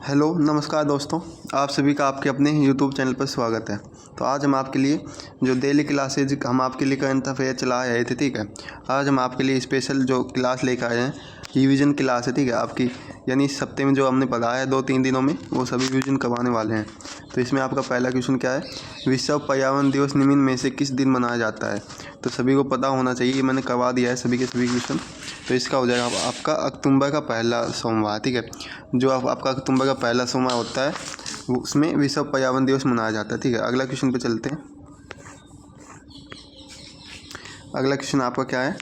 Hello नमस्कार दोस्तों, आप सभी का आपके अपने यूट्यूब चैनल पर स्वागत है। तो आज हम आपके लिए जो डेली क्लासेज हम आपके लिए करंट अफेयर चला आए थे, ठीक है। आज हम आपके लिए स्पेशल जो क्लास लेकर आए हैं, रिवीजन क्लास है, ठीक है आपकी। यानी इस हफ्ते में जो हमने पढ़ा है 2-3 दिनों में, वो सभी रिवीजन करवाने वाले हैं। तो इसमें आपका पहला क्वेश्चन क्या है, विश्व पर्यावरण दिवस निम्न में से किस दिन मनाया जाता है। तो सभी को पता होना चाहिए, मैंने करवा दिया है सभी के सभी क्वेश्चन। तो इसका हो जाएगा आपका अक्टूबर का पहला सोमवार, ठीक है। जो आपका अक्टूबर का पहला सोमवार होता है उसमें विश्व पर्यावरण दिवस मनाया जाता है, ठीक है। अगला क्वेश्चन पे चलते हैं। अगला क्वेश्चन आपका क्या है,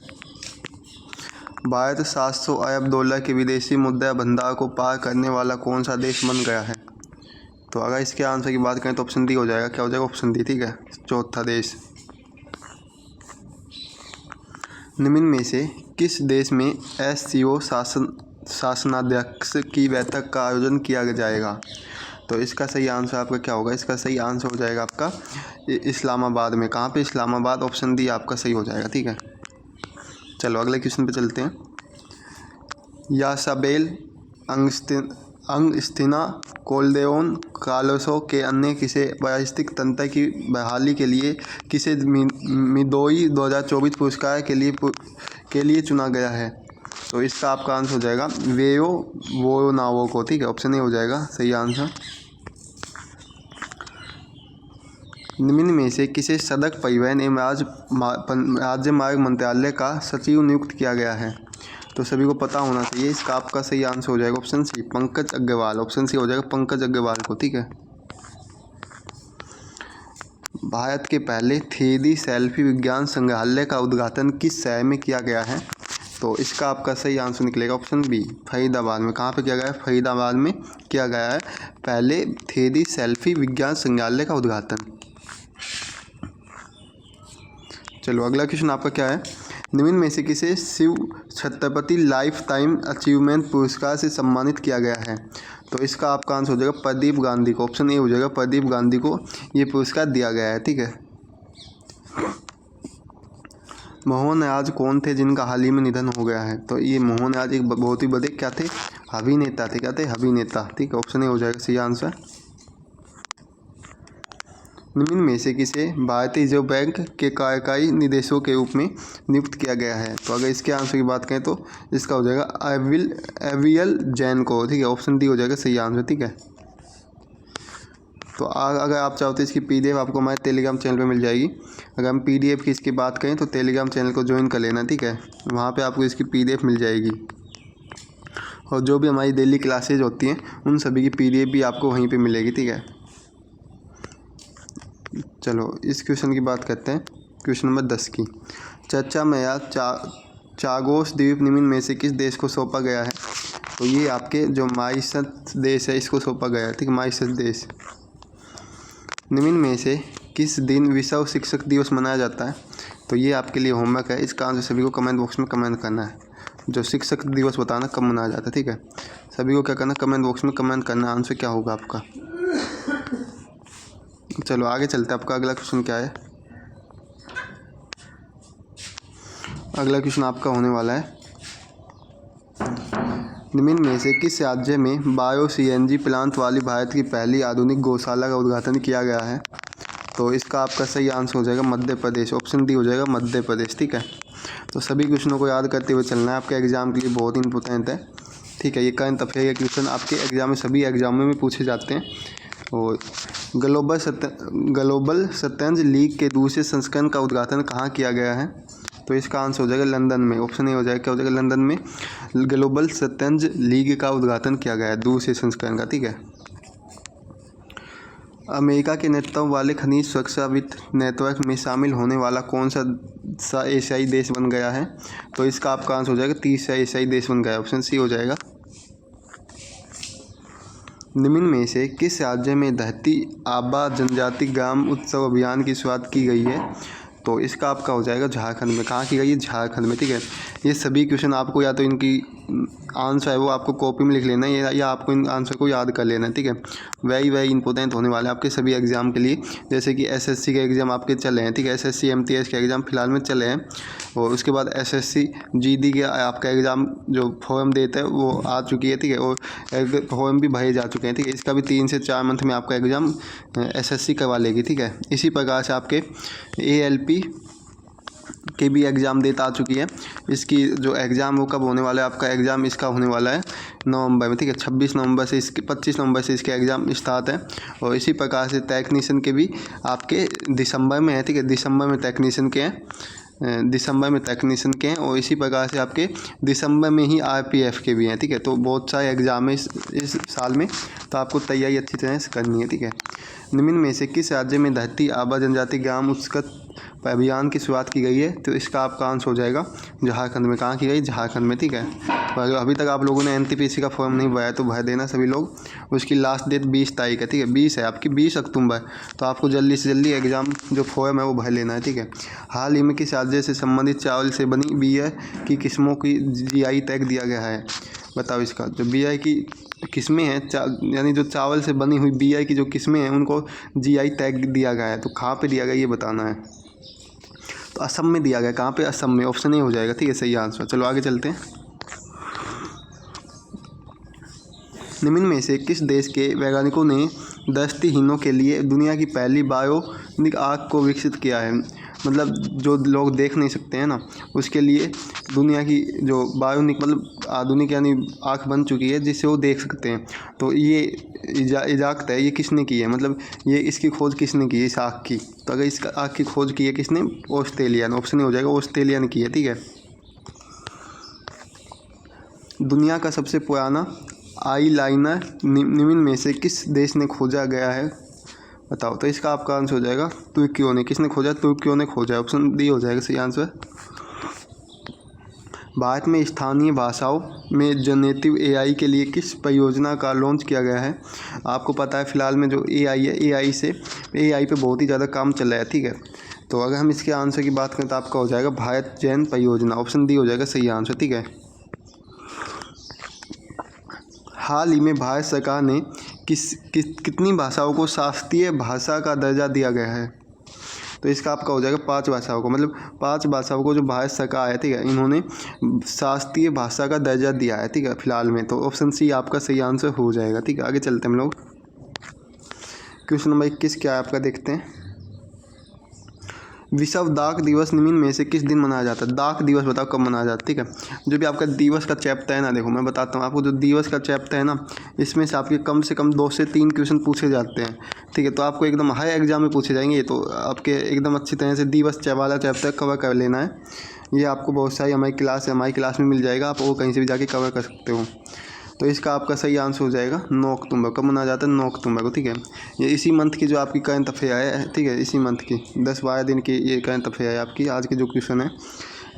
भारत 700 अरब डॉलर के विदेशी मुद्रा भंडार को पार करने वाला कौन सा देश बन गया है। तो अगर इसके आंसर की बात करें तो ऑप्शन डी हो जाएगा। क्या हो जाएगा? ऑप्शन डी, ठीक है, चौथा देश। निम्न में से किस देश में एससीओ शासनाध्यक्ष की बैठक का आयोजन किया जाएगा। तो इसका सही आंसर आपका क्या होगा? इसका सही आंसर हो जाएगा आपका इस्लामाबाद में। कहाँ पे? इस्लामाबाद। ऑप्शन डी आपका सही हो जाएगा, ठीक है। चलो अगले क्वेश्चन पे चलते हैं। यासाबेल अंगस्तीना कोल्डेओन कार्लोसो के अन्य किसे पारिस्थितिक तंत्र की बहाली के लिए किसे मिदोई 2024 पुरस्कार के लिए चुना गया है। तो इसका आपका आंसर हो जाएगा वेयो वोनावो को, ठीक है। ऑप्शन ए हो जाएगा सही आंसर। निम्न में से किसे सड़क परिवहन एवं राज्य मार्ग मंत्रालय का सचिव नियुक्त किया गया है। तो सभी को पता होना चाहिए, इसका आपका सही आंसर हो जाएगा option C, Pankaj Agarwal. Option C हो जाएगा पंकज अग्रवाल को, ठीक है। भारत के पहले 3D सेल्फी विज्ञान संग्रहालय का उद्घाटन किस शहर में किया गया है। तो इसका आपका सही आंसर निकलेगा ऑप्शन बी, फरीदाबाद में। कहाँ पे किया गया है? फरीदाबाद में किया गया है पहले 3D सेल्फी विज्ञान संग्रहालय का उद्घाटन। चलो अगला क्वेश्चन आपका क्या है, निम्न में से किसे Shiv Chhatrapati lifetime achievement पुरस्कार से सम्मानित किया गया है। तो इसका आपका आंसर हो जाएगा प्रदीप गांधी को। ऑप्शन ए हो जाएगा, प्रदीप गांधी को ये पुरस्कार दिया गया है, ठीक है। मोहन याज कौन थे जिनका हाल ही में निधन हो गया है। तो ये मोहन याज एक बहुत ही बड़े क्या थे, अभिनेता थे। क्या थे? अभिनेता, ठीक है। ऑप्शन ए हो जाएगा सही आंसर। निम्न में से किसे भारतीय रिजर्व बैंक के कार्यकारी निदेशक के रूप में नियुक्त किया गया है। तो अगर इसके आंसर की बात करें तो इसका हो जाएगा एवियल जैन को, ठीक है। ऑप्शन डी हो जाएगा सही आंसर, ठीक है। तो अगर आप चाहते हो इसकी पीडीएफ आपको हमारे टेलीग्राम चैनल पे मिल जाएगी। अगर हम पीडीएफ की इसकी बात करें तो टेलीग्राम चैनल को ज्वाइन कर लेना, ठीक है। वहाँ पे आपको इसकी पीडीएफ मिल जाएगी और जो भी हमारी डेली क्लासेज होती हैं उन सभी की पीडीएफ भी आपको वहीं पर मिलेगी, ठीक है। चलो इस क्वेश्चन की बात करते हैं, क्वेश्चन नंबर 10 की। चर्चा में या चागोस द्वीप निम्न में से किस देश को सौंपा गया है। तो ये आपके जो मॉरिशस देश है इसको सौंपा गया है, ठीक है, मॉरिशस देश। निम्न में से किस दिन विश्व शिक्षक दिवस मनाया जाता है। तो ये आपके लिए होमवर्क है, इसका आंसर सभी को कमेंट बॉक्स में कमेंट करना है। जो शिक्षक दिवस बताना कब मनाया जाता है, ठीक है। सभी को क्या करना, कमेंट बॉक्स में कमेंट करना, आंसर क्या होगा आपका। चलो आगे चलते हैं। आपका अगला क्वेश्चन क्या है, अगला क्वेश्चन आपका होने वाला है, निम्न में से किस राज्य में बायो सीएनजी प्लांट वाली भारत की पहली आधुनिक गौशाला का उद्घाटन किया गया है। तो इसका आपका सही आंसर हो जाएगा मध्य प्रदेश। ऑप्शन डी हो जाएगा मध्य प्रदेश, ठीक है। तो सभी क्वेश्चनों को याद करते हुए चलना है, आपके एग्जाम के लिए बहुत इंपॉर्टेंट है, ठीक है। ये करंट अफेयर के क्वेश्चन आपके एग्जाम में सभी एग्जामों में पूछे जाते हैं। और ग्लोबल शतरंज लीग के दूसरे संस्करण का उद्घाटन कहाँ किया गया है। तो इसका आंसर हो जाएगा लंदन में। ऑप्शन ए हो जाएगा, क्या हो जाएगा, लंदन में ग्लोबल शतरंज लीग का उद्घाटन किया गया है, दूसरे संस्करण का, ठीक है। अमेरिका के नेतृत्व वाले खनिज सुरक्षा वित्त नेटवर्क में शामिल होने वाला कौन सा एशियाई देश बन गया है। तो इसका आपका आंसर हो जाएगा तीसरा एशियाई देश बन गया है। ऑप्शन सी हो जाएगा। निम्न में से किस राज्य में धरती आबा जनजाति ग्राम उत्सव अभियान की शुरुआत की गई है। तो इसका आपका हो जाएगा झारखंड में। कहाँ की गई है? झारखंड में, ठीक है। ये सभी क्वेश्चन आपको या तो इनकी आंसर है वो आपको कॉपी में लिख लेना है या आपको इन आंसर को याद कर लेना है, ठीक है। वेरी इंपॉर्टेंट होने वाले हैं आपके सभी एग्जाम के लिए। जैसे कि एसएससी के एग्ज़ाम आपके चले हैं, ठीक है। एसएससी एमटीएस के एग्ज़ाम फिलहाल में चले हैं, और उसके बाद एसएससी जीडी के आपका एग्ज़ाम जो फॉर्म देता है वो आ चुकी है, ठीक है। और फॉर्म भी भरे जा चुके हैं, ठीक है। इसका भी 3 से 4 मंथ में आपका एग्ज़ाम एसएससी करवा लेगी, ठीक है। इसी प्रकार से आपके एएलपी के भी एग्ज़ाम डेट आ चुकी है। इसकी जो एग्ज़ाम वो कब होने वाला है, आपका एग्ज़ाम इसका होने वाला है नवंबर में, ठीक है। 26 नवंबर से इसके 25 नवंबर से इसके एग्ज़ाम स्टार्ट है। और इसी प्रकार से टेक्नीशियन के भी आपके दिसंबर में है, ठीक है। दिसंबर में टेक्नीशियन के हैं और इसी प्रकार से आपके दिसंबर में ही आरपीएफ के भी हैं, ठीक है। तो बहुत सारे एग्ज़ाम है इस साल में, तो आपको तैयारी अच्छी तरह से करनी है, ठीक है। निम्न में से किस राज्य में धरती आबा जनजाति ग्राम उत्कर्ष अभियान की शुरुआत की गई है? तो इसका आपका आंसर हो जाएगा झारखंड में। कहाँ की गई? झारखंड में, ठीक है। पर अभी तक आप लोगों ने एनटीपीसी का फॉर्म नहीं भरा है तो भर देना सभी लोग। उसकी लास्ट डेट 20 तारीख है, ठीक है। 20 है आपकी, 20 अक्टूबर। तो आपको जल्दी से जल्दी एग्ज़ाम जो फॉर्म है वो भर लेना है, ठीक है। हाल ही में किस राज्य से संबंधित चावल से बनी बियर की किस्मों की जीआई टैग दिया गया है? बताओ इसका। जो बियर की किस्में हैं, यानी जो चावल से बनी हुई बियर की जो किस्में हैं उनको जीआई टैग दिया गया है। तो कहाँ पे दिया गया ये बताना है। तो असम में दिया गया। कहाँ पे? असम में। ऑप्शन ए हो जाएगा, ठीक है, सही आंसर। चलो आगे चलते हैं। निम्न में से किस देश के वैज्ञानिकों ने दृष्टिहीनों के लिए दुनिया की पहली बायोनिक आँख को विकसित किया है? मतलब जो लोग देख नहीं सकते हैं ना, उसके लिए दुनिया की जो बायोनिक मतलब आधुनिक यानी आँख बन चुकी है जिससे वो देख सकते हैं। तो ये इजाज़त है, ये किसने की है? मतलब ये इसकी खोज किसने की है इस आँख की? तो अगर इस आँख की खोज की है किसने? ऑस्ट्रेलिया। ऑप्शन हो जाएगा, ऑस्ट्रेलिया ने की है, ठीक है। दुनिया का सबसे पुराना आई लाइनर निम्न में से किस देश ने खोजा गया है? बताओ। तो इसका आपका आंसर हो जाएगा तुर्कियों ने। किसने खोजा? तुर्कियों ने खोजा है। ऑप्शन डी हो जाएगा सही आंसर। भारत में स्थानीय भाषाओं में जनरेटिव एआई के लिए किस परियोजना का लॉन्च किया गया है? आपको पता है फिलहाल में जो एआई है, एआई पे बहुत ही ज़्यादा काम चल रहा है, ठीक है। तो अगर हम इसके आंसर की बात करें तो आपका हो जाएगा भारत जैन परियोजना। ऑप्शन डी हो जाएगा सही आंसर, ठीक है। हाल ही में भारत सरकार ने कितनी भाषाओं को शास्त्रीय भाषा का दर्जा दिया गया है? तो इसका आपका हो जाएगा 5 भाषाओं को। मतलब 5 भाषाओं को जो भारत सरकार है, ठीक है, इन्होंने शास्त्रीय भाषा का दर्जा दिया है, ठीक है, फिलहाल में। तो ऑप्शन सी आपका सही आंसर हो जाएगा, ठीक है। आगे चलते हैं हम लोग। क्वेश्चन नंबर 21 क्या है आपका, देखते हैं। विश्व डाक दिवस निम्न में से किस दिन मनाया जाता है? डाक दिवस बताओ कब मनाया जाता है, ठीक है। जो भी आपका दिवस का चैप्टर है ना, देखो मैं बताता हूँ आपको। जो दिवस का चैप्टर है ना, इसमें से आपके कम से कम 2 से 3 क्वेश्चन पूछे जाते हैं, ठीक है। तो आपको एकदम हाई एग्जाम में पूछे जाएंगे। तो आपके एकदम अच्छी तरह से दिवस वाला चैप्टर कवर कर लेना है। ये आपको बहुत सारी हमारी क्लास में मिल जाएगा। आप वो कहीं से भी जाके कवर कर सकते हो। तो इसका आपका सही आंसर हो जाएगा 9 अक्टूबर। कब मनाया जाता है? 9 अक्टूबर को, ठीक है। ये इसी मंथ की जो आपकी करंट अफेयर है, ठीक है, इसी मंथ की 10-12 दिन की ये करंट अफेयर है आपकी। आज की जो क्वेश्चन है,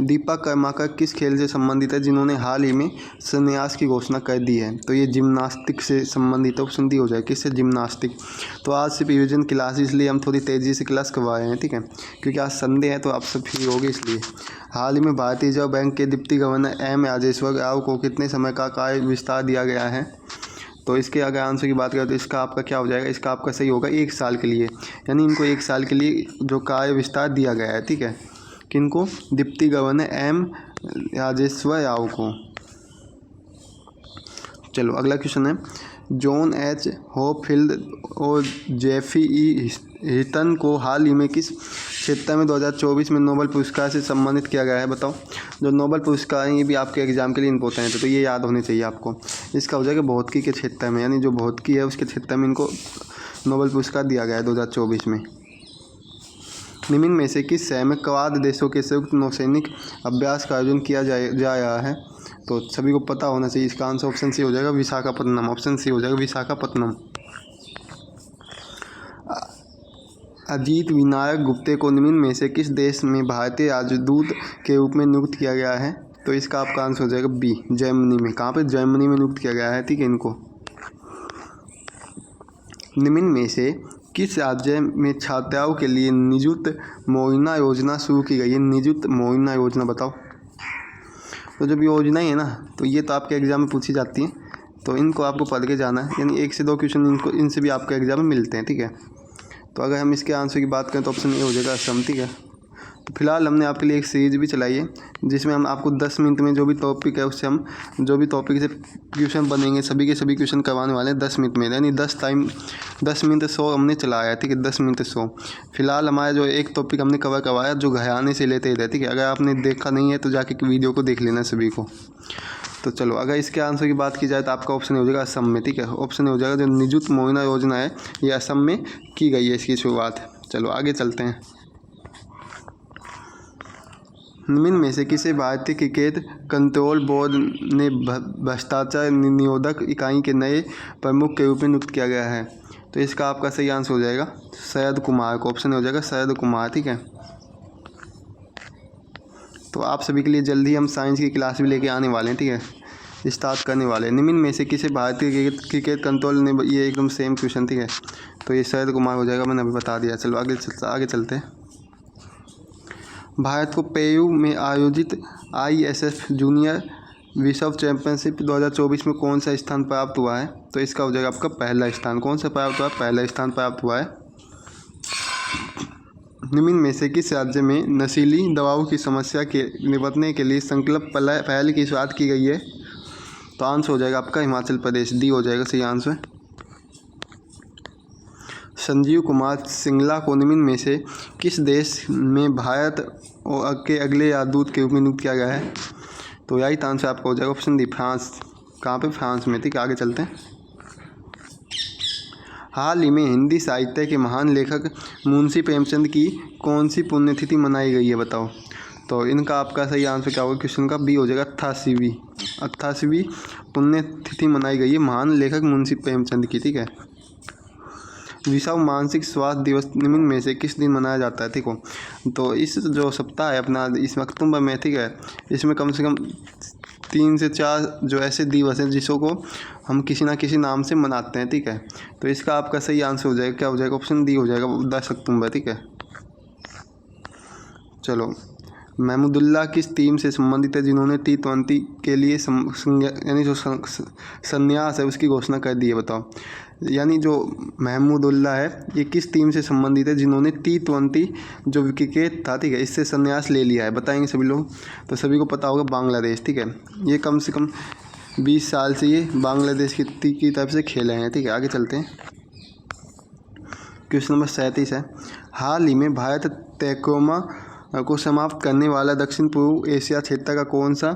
दीपक कर्माकर किस खेल से संबंधित है जिन्होंने हाल ही में संन्यास की घोषणा कर दी है? तो ये जिम्नास्टिक से संबंधित है। ऑप्शन डी हो जाए। किससे? जिम्नास्टिक। तो आज सिर्फ रिविजन क्लास, इसलिए हम थोड़ी तेज़ी से क्लास करवा रहे हैं, ठीक है, क्योंकि आज संडे है तो आप सब फ्री होगे इसलिए। हाल ही में भारतीय रिजर्व बैंक के deputy governor M Rajeshwar Rao को कितने समय का कार्य विस्तार दिया गया है? तो इसके अगर आंसर की बात करें तो इसका आपका क्या हो जाएगा? इसका आपका सही होगा 1 साल के लिए। यानी इनको 1 साल के लिए जो कार्य विस्तार दिया गया है, ठीक है। किनको? Deputy governor M Rajeshwar Rao को। चलो अगला क्वेश्चन है। जॉन एच होपफील्ड और जेफी ई हिटन को हाल ही में किस क्षेत्र में 2024 में नोबेल पुरस्कार से सम्मानित किया गया है? बताओ। जो नोबेल पुरस्कार हैं ये भी आपके एग्जाम के लिए इंपॉर्टेंट है, तो ये याद होने चाहिए आपको। इसका हो जाएगा भौतिकी के क्षेत्र में, यानी जो भौतिकी है उसके क्षेत्र में इनको नोबेल पुरस्कार दिया गया है 2024 में। निम्न में से किस शहर में क्वाड देशों के संयुक्त नौसैनिक अभ्यास का आयोजन किया जा रहा है? तो सभी को पता होना चाहिए। इसका आंसर ऑप्शन सी हो जाएगा विशाखापट्टनम। ऑप्शन सी हो जाएगा विशाखापट्टनम। अजीत विनायक गुप्ते को निम्न में से किस देश में भारतीय राजदूत के रूप में नियुक्त किया गया है? तो इसका आपका आंसर हो जाएगा बी, जर्मनी में। कहाँ पे? जर्मनी में नियुक्त किया गया है, ठीक है, इनको। निम्न में से किस राज्य में छात्राओं के लिए निजुत मोइना योजना शुरू की गई है? निजुत मोइना योजना बताओ। तो जब योजनाएं है ना, तो ये तो आपके एग्ज़ाम में पूछी जाती हैं, तो इनको आपको पढ़ के जाना है, यानी 1 से 2 क्वेश्चन इनसे भी आपके एग्ज़ाम में मिलते हैं, ठीक है। तो अगर हम इसके आंसर की बात करें तो ऑप्शन ए हो जाएगा असम, ठीक है। तो फिलहाल हमने आपके लिए एक सीरीज भी चलाई है जिसमें हम आपको 10 मिनट में जो भी टॉपिक है उससे हम जो भी टॉपिक से क्वेश्चन बनेंगे सभी के सभी क्वेश्चन करवाने वाले हैं 10 मिनट में, यानी 10 मिनट 100 हमने चलाया है, ठीक है, 10 मिनट 100। फिलहाल हमारा जो एक टॉपिक हमने कवर करवाया जो घराने से लेते रहते, ठीक है। अगर आपने देखा नहीं है तो जाके वीडियो को देख लेना सभी को। तो चलो, अगर इसके आंसर की बात की जाए तो आपका ऑप्शन हो जाएगा असम में, ठीक है। ऑप्शन हो जाएगा जो निजुत मोइना योजना है ये असम में की गई है इसकी शुरुआत। चलो आगे चलते हैं। निम्न में से किसे भारतीय क्रिकेट कंट्रोल बोर्ड ने भ्रष्टाचार निरोधक इकाई के नए प्रमुख के रूप में नियुक्त किया गया है? तो इसका आपका सही आंसर हो जाएगा शरद कुमार को। ऑप्शन हो जाएगा शरद कुमार, ठीक है। तो आप सभी के लिए जल्दी हम साइंस की क्लास भी लेके आने वाले हैं, ठीक है, स्टार्ट करने वाले हैं। निम्न में से किसे भारतीय क्रिकेट कंट्रोल ने, ये एकदम सेम क्वेश्चन, ठीक है, तो ये शरद कुमार हो जाएगा, मैंने अभी बता दिया। चलो आगे चलते हैं। भारत को पेरू में आयोजित ISF जूनियर विश्व चैंपियनशिप 2024 में कौन सा स्थान प्राप्त हुआ है? तो इसका हो जाएगा आपका पहला स्थान। कौन सा प्राप्त हुआ है? पहला स्थान प्राप्त हुआ है। निम्न में से किस राज्य में नशीली दवाओं की समस्या के निपटने के लिए संकल्प पहल की शुरुआत की गई है? तो आंसर हो जाएगा आपका हिमाचल प्रदेश, डी हो जाएगा सही आंसर। संजीव कुमार सिंगला को निम्न में से किस देश में भारत के अगले राजदूत के रूप में नियुक्त किया गया है? तो यही आंसर आपका हो जाएगा ऑप्शन डी, फ्रांस। कहाँ पे? फ्रांस में, ठीक है। आगे चलते हैं। हाल ही में हिंदी साहित्य के महान लेखक मुंशी प्रेमचंद की कौन सी पुण्यतिथि मनाई गई है? बताओ। तो इनका आपका सही आंसर क्या होगा? क्वेश्चन का बी हो जाएगा 88वीं पुण्यतिथि मनाई गई है महान लेखक मुंशी प्रेमचंद की, ठीक है। विश्व मानसिक स्वास्थ्य दिवस निम्न में से किस दिन मनाया जाता है? ठीक हो, तो इस जो सप्ताह है अपना इस अक्टूबर में, ठीक है, इसमें कम से कम 3 से 4 जो ऐसे दिवस हैं जिसों को हम किसी ना किसी नाम से मनाते हैं, ठीक है। तो इसका आपका सही आंसर हो जाएगा, क्या हो जाएगा? ऑप्शन डी हो जाएगा 10 अक्टूबर, ठीक है। चलो, महमूदुल्लाह किस टीम से संबंधित है जिन्होंने T20 के लिए यानी जो संन्यास है उसकी घोषणा कर दी है? बताओ। यानी जो महमूदुल्लाह है ये किस टीम से संबंधित है जिन्होंने T20 जो क्रिकेट था, ठीक है, इससे संन्यास ले लिया है? बताएंगे सभी लोग। तो सभी को पता होगा बांग्लादेश, ठीक है। ये कम से कम 20 साल से ये बांग्लादेश की तरफ से खेले हैं, ठीक है। आगे चलते हैं। क्वेश्चन नंबर 37 है, हाल ही में भारत टैकोमा को समाप्त करने वाला दक्षिण पूर्व एशिया क्षेत्र का कौन सा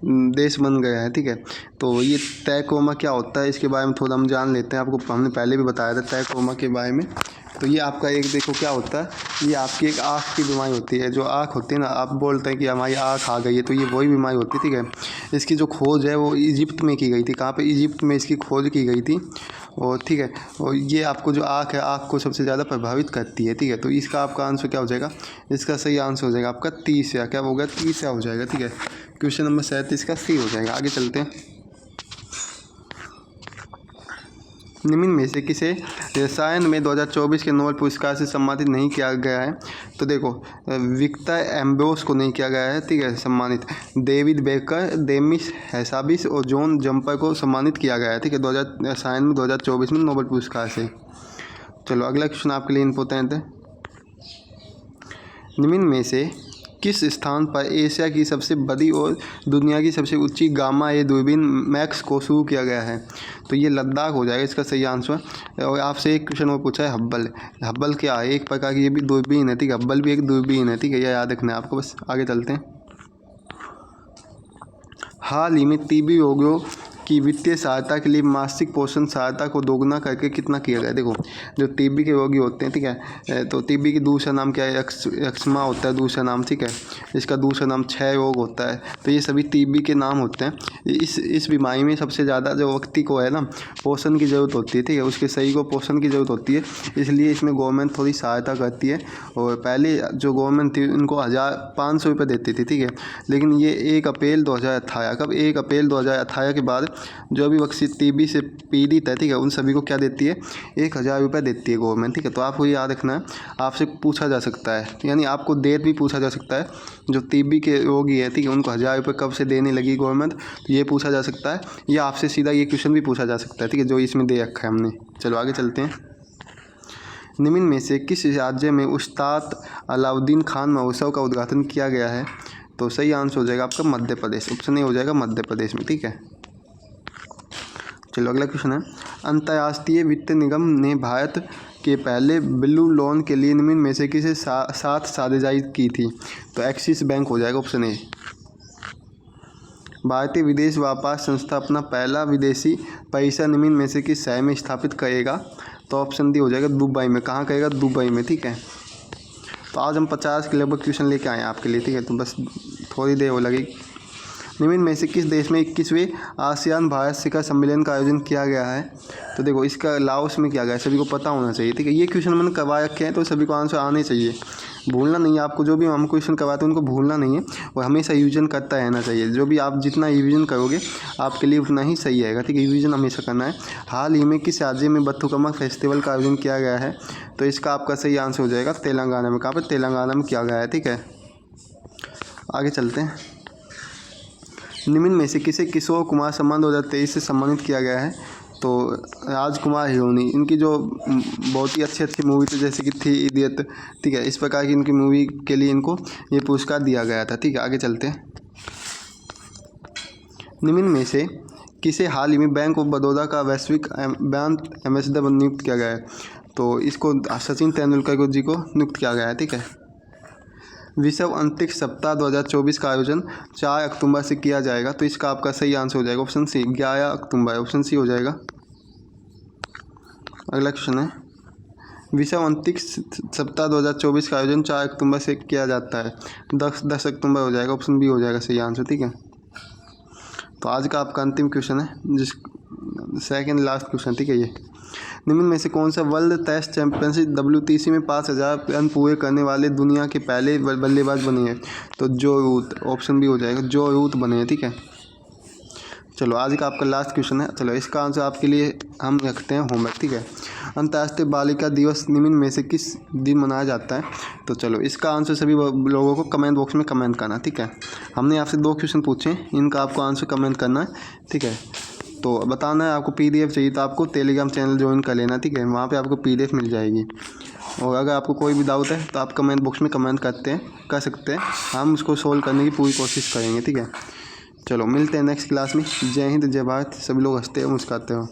देश बन गया है? ठीक है, तो ये टैकोमा क्या होता है इसके बारे में थोड़ा हम जान लेते हैं। आपको हमने पहले भी बताया था टैकोमा के बारे में। तो ये आपका एक देखो क्या होता है, ये आपकी एक आँख की बीमारी होती है। जो आँख होती है ना, आप बोलते हैं कि हमारी आँख आ गई है, तो ये वही बीमारी होती है, ठीक है। इसकी जो खोज है वो इजिप्ट में की गई थी। कहाँ पे? इजिप्ट में इसकी खोज की गई थी। और ठीक है, और ये आपको जो आँख है, आँख को सबसे ज़्यादा प्रभावित करती है, ठीक है। तो इसका आपका आंसर क्या हो जाएगा? इसका सही आंसर हो जाएगा आपका 30 या क्या होगा? 30 हो जाएगा, ठीक है। क्वेश्चन नंबर 37 का सी हो जाएगा। आगे चलते हैं। निम्न में से किसे रसायन में 2024 के नोबेल पुरस्कार से सम्मानित नहीं किया गया है? तो देखो, विक्टर एम्ब्रोस को नहीं किया गया है, ठीक है, सम्मानित। डेविड बेकर, डेमिस हैसाबिस और जॉन जम्पर को सम्मानित किया गया है, ठीक है, रसायन में 2024 में नोबेल पुरस्कार से। चलो अगला क्वेश्चन आपके लिए इम्पोर्टेंट है। निम्न में से किस स्थान पर एशिया की सबसे बड़ी और दुनिया की सबसे ऊंची गामा ए दूरबीन मैक्स को शुरू किया गया है? तो ये लद्दाख हो जाएगा इसका सही आंसर। और आपसे एक क्वेश्चन और पूछा है, हब्बल। हब्बल क्या है? एक प्रकार की ये भी दूरबीन है, ठीक है। हब्बल भी एक दूरबीन है, ठीक है, यह याद रखना है आपको बस। आगे चलते हैं। हाल ही में टीबी रोगियों की वित्तीय सहायता के लिए मासिक पोषण सहायता को दोगुना करके कितना किया गया? देखो, जो टीबी के रोगी होते हैं, ठीक है, तो टीबी की दूसरा नाम क्या है? यक्ष्मा होता है दूसरा नाम, ठीक है। इसका दूसरा नाम क्षय रोग होता है। तो ये सभी टीबी के नाम होते हैं। इस बीमारी में सबसे ज़्यादा जो व्यक्ति को है ना पोषण की ज़रूरत होती है, ठीक है, उसके शरीर को पोषण की ज़रूरत होती है। इसलिए इसमें गवर्नमेंट थोड़ी सहायता करती है। और पहले जो गवर्नमेंट थी उनको 1500 रुपये देती थी, ठीक है। लेकिन ये 1 अप्रैल 2018 कब 1 अप्रैल 2018 के बाद जो भी व्यक्ति टीबी से पीड़ित है, ठीक है, उन सभी को क्या देती है, 1000 रुपये देती है गवर्नमेंट, ठीक है। तो आपको याद रखना है, आपसे पूछा जा सकता है, यानी आपको डेट भी पूछा जा सकता है। जो टीबी के रोगी है, ठीक है, उनको 1000 रुपये कब से देने लगी गवर्नमेंट, तो ये पूछा जा सकता है, या आपसे सीधा ये क्वेश्चन भी पूछा जा सकता है, ठीक है, जो इसमें दे रखा है हमने। चलो आगे चलते हैं। निम्न में से किस राज्य में उस्ताद अलाउद्दीन खान महोत्सव का उद्घाटन किया गया है, तो सही आंसर हो जाएगा आपका मध्य प्रदेश, ऑप्शन ए हो जाएगा मध्य प्रदेश में, ठीक है। चलो अगला क्वेश्चन है, अंतर्राष्ट्रीय वित्त निगम ने भारत के पहले ब्लू लोन के लिए निम्न में से किसे साथ साझेदारी की थी, तो एक्सिस बैंक हो जाएगा, ऑप्शन ए। भारतीय विदेश व्यापार संस्था अपना पहला विदेशी परिसर निम्न में से किस शहर में स्थापित करेगा, तो ऑप्शन डी हो जाएगा दुबई में। कहाँ करेगा, दुबई में, ठीक है। तो आज हम 50 के लगभग क्वेश्चन लेके आए हैं आपके लिए, ठीक है, तो बस थोड़ी देर हो लगेगी। निम्न में से किस देश में 21वें आसियान भारत शिखर सम्मेलन का आयोजन किया गया है, तो देखो इसका लाओस में किया गया है, सभी को पता होना चाहिए, ठीक है। ये क्वेश्चन मैंने करवा रखे हैं तो सभी को आंसर आने चाहिए, भूलना नहीं है आपको। जो भी हम क्वेश्चन करवाते हैं उनको भूलना नहीं है और हमेशा रिवीजन करता रहना चाहिए। जो भी आप जितना रिवीजन करोगे आपके लिए उतना ही सही रहेगा, ठीक है, रिवीजन हमेशा करना है। हाल ही में किस राज्य में बथुकम्मा फेस्टिवल का आयोजन किया गया है, तो इसका आपका सही आंसर हो जाएगा तेलंगाना में। कहाँ पर, तेलंगाना में किया गया है, ठीक है। आगे चलते हैं। निम्न में से किसे किशोर कुमार सम्मान 2023 से सम्मानित किया गया है, तो राजकुमार हिरोनी। इनकी जो बहुत ही अच्छी मूवी थी, जैसे कि थी इडियट, ठीक है, इस प्रकार की इनकी मूवी के लिए इनको ये पुरस्कार दिया गया था, ठीक है। आगे चलते हैं। निम्न में से किसे हाल ही में बैंक ऑफ बड़ौदा का वैश्विक ब्रांड एम्बेसडर नियुक्त किया गया है, तो इसको सचिन तेंदुलकर जी को नियुक्त किया गया है, ठीक है। विश्व अंतरिक्ष सप्ताह 2024 का आयोजन 4 अक्टूबर से किया जाएगा, तो इसका आपका सही आंसर हो जाएगा ऑप्शन सी, 11 अक्टूबर, ऑप्शन सी हो जाएगा। अगला क्वेश्चन है, विश्व अंतरिक्ष सप्ताह 2024 का आयोजन 4 अक्टूबर से किया जाता है, 10 अक्टूबर हो जाएगा, ऑप्शन बी हो जाएगा सही आंसर, ठीक है। तो आज का आपका अंतिम क्वेश्चन है, जिस सेकंड लास्ट क्वेश्चन, ठीक है। ये निम्न में से कौन सा वर्ल्ड टेस्ट चैंपियनशिप WTC में 5000 रन पूरे करने वाले दुनिया के पहले बल्लेबाज बने हैं, तो जो रूट, ऑप्शन बी हो जाएगा, जो रूट बने हैं, ठीक है। चलो आज का आपका लास्ट क्वेश्चन है। चलो इसका आंसर आपके लिए हम रखते हैं होमवर्क, ठीक है। अंतर्राष्ट्रीय बालिका दिवस निम्न में से किस दिन मनाया जाता है, तो चलो इसका आंसर सभी लोगों को कमेंट बॉक्स में कमेंट करना, ठीक है। हमने आपसे 2 क्वेश्चन पूछे, इनका आपको आंसर कमेंट करना है, ठीक है। तो बताना है आपको PDF चाहिए तो आपको टेलीग्राम चैनल ज्वाइन कर लेना, ठीक है, वहाँ पे आपको PDF मिल जाएगी। और अगर आपको कोई भी डाउट है तो आप कमेंट बॉक्स में कमेंट कर सकते हैं, हम उसको सोल्व करने की पूरी कोशिश करेंगे, ठीक है। चलो मिलते हैं नेक्स्ट क्लास में। जय हिंद, जय भारत। सभी लोग हंसते हो, मुस्कुराते हो।